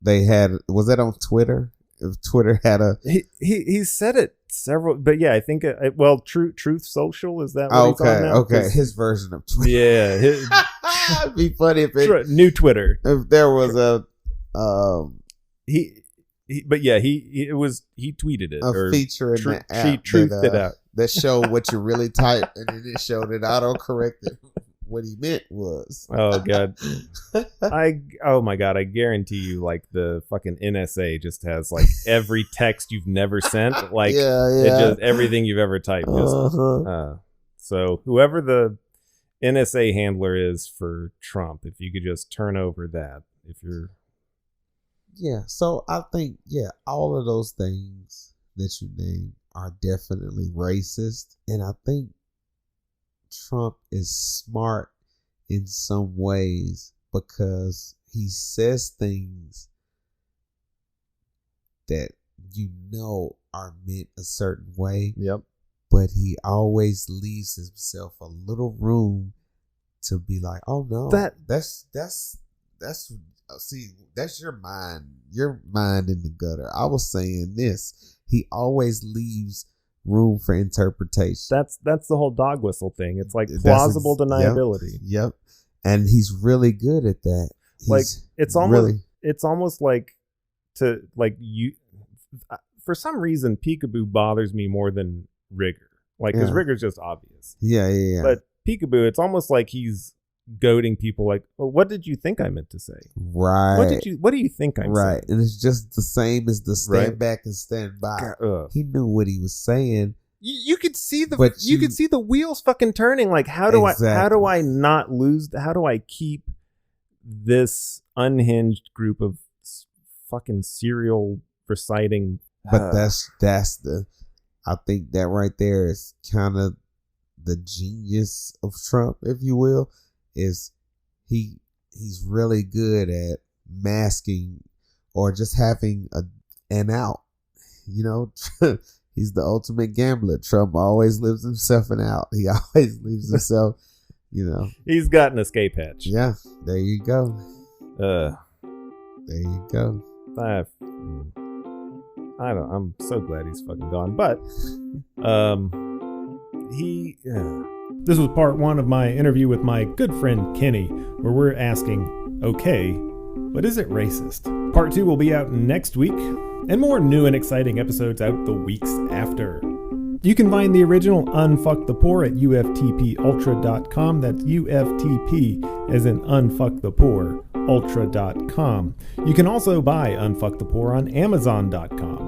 they had? Was that on Twitter? If Twitter had a he said it several, but yeah, I think Truth Social, is that what okay, he's on now? okay, his version of Twitter. Yeah, it'd be funny if new Twitter. If there was a he tweeted it a feature in the app she truthed it out that showed what you really typed, and then it showed it auto corrected what he meant was. Oh god. Oh my god, I guarantee you, like, the fucking NSA just has like every text you've never sent, like it just everything you've ever typed. So whoever the NSA handler is for Trump, if you could just turn over that, if you're so I think all of those things that you named are definitely racist, and I think Trump is smart in some ways because he says things that are meant a certain way. Yep. But he always leaves himself a little room to be like, "Oh no, that's your mind in the gutter. I was saying this." He always leaves room for interpretation. That's the whole dog whistle thing. It's like plausible deniability. Yep. And he's really good at that. It's almost like for some reason Peekaboo bothers me more than Rigger. Like, because Rigger's just obvious. Yeah. But Peekaboo, it's almost like he's goading people like, "Oh, what did you think I meant to say? Right. What do you think I'm saying?" And it's just the same as the stand back and stand by. He knew what he was saying. You could see the wheels fucking turning. Like, how do I not lose? How do I keep this unhinged group of fucking serial reciting? But I think that right there is kind of the genius of Trump, if you will. Is he's really good at masking or just having an out. You know, he's the ultimate gambler. Trump always leaves himself an out. He always leaves himself, you know. He's got an escape hatch. Yeah, there you go. There you go. I'm so glad he's fucking gone. But This was part 1 of my interview with my good friend Kenny, where we're asking, okay, but is it racist? Part 2 will be out next week, and more new and exciting episodes out the weeks after. You can find the original Unfuck the Poor at uftpultra.com. That's UFTP as in Unfuck the Poor, ultra.com. You can also buy Unfuck the Poor on Amazon.com.